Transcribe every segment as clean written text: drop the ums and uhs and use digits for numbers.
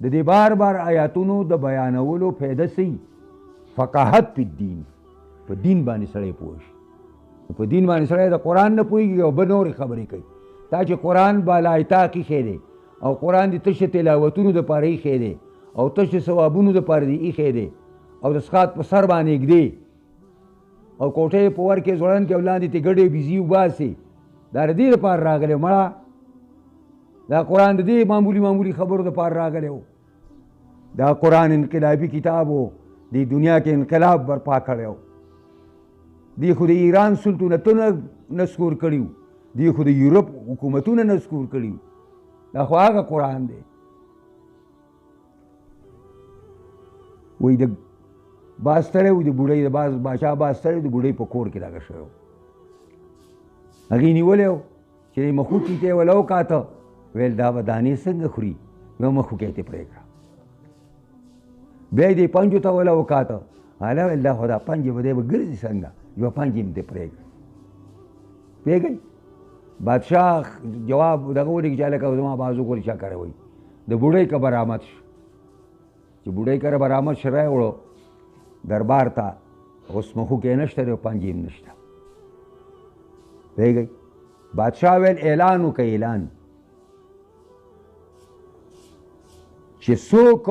د دې بار بار آیاتونو د بیانولو فایده سي فقاهت په دین، په دین باندې سړی پوه شي. په دین باندې سړی د قرآن نه پوهېږي او بل نورې خبرې کوي. تا چې قرآن بالا اطاق ایښی دی او قرآن د تشه تلاوتونو دپاره ایښی دی او تشه ثوابونو دپاره دې ایښی دی او د سقاط په سر باندې ږدي او کوټې په ور کې ځوړن کې او لاندې تې ګډې بیزي وباسي، دا د دې دپاره راغلی مړه. دا قرآن د دې معمولي خبرو دپاره راغلی و. دا قرآن انقلابي کتاب و، دې دنیا کې انقلاب برپا کړی و. دی خو د ایران سلطنتونه نسکور کړي وو، دی خو د یورپ حکومتونه نسکور کړي وو. دا خو هغه قرآن دی. وایي د باز ستړی و، د بوډۍ د باز باچا باز ستړی د بوډۍ په کور کې دغه شوی و. هغې نیولی و چې مخوکي ته یې وله وکاته، ویل دا به دانې څنګه خوري، یو مخوکی یې پرېږده. بیا یې دې پنجو ته وله وکاته، هله ویل دا خو دا پنجې به دی به ګرځي څنګه، یوه پنجې مې دې پرېږده. پوهېږئ بادشاه جواب دغه ولېږي چې هلکه زما بازو ګورې چا کړی وایي د بوډۍ که برآمد شو. چې بوډۍ کره برآمد شو رای وړو دربار ته، اوس مخوکی نشته دی او پنجې هم نشته. پوهېږئ بادشاه ویل اعلان وکړه، اعلان چې څوک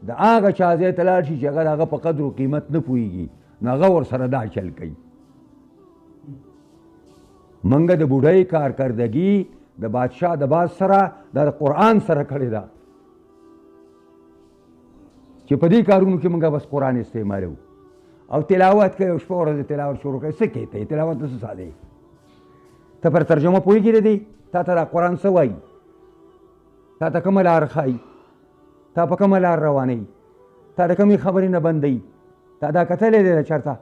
د هغه چا ځای ته لاړ شي چې هغه د هغه په قدر و قیمت نه پوهېږي، نو هغه ورسره دا چل کوي. منګه د بوډۍ کارکردګي د بادشاه د باز سره دا د قرآن سره کړې ده چې په دې کارونو کې موږ بس قرآن استعمالوو او تلاوت کوي او شپه ورځ تلاوت شروع کوي. څه کوي ته تلاوت نه څه ساده ته پر ترجمه پوهېږې د دې تا ته دا قرآن څه وایي، تا ته کومه لار ښایي، تا په کومه لار روانوي، تا د کومې خبرې نه بندوي، تا دا کتلی دی چېرته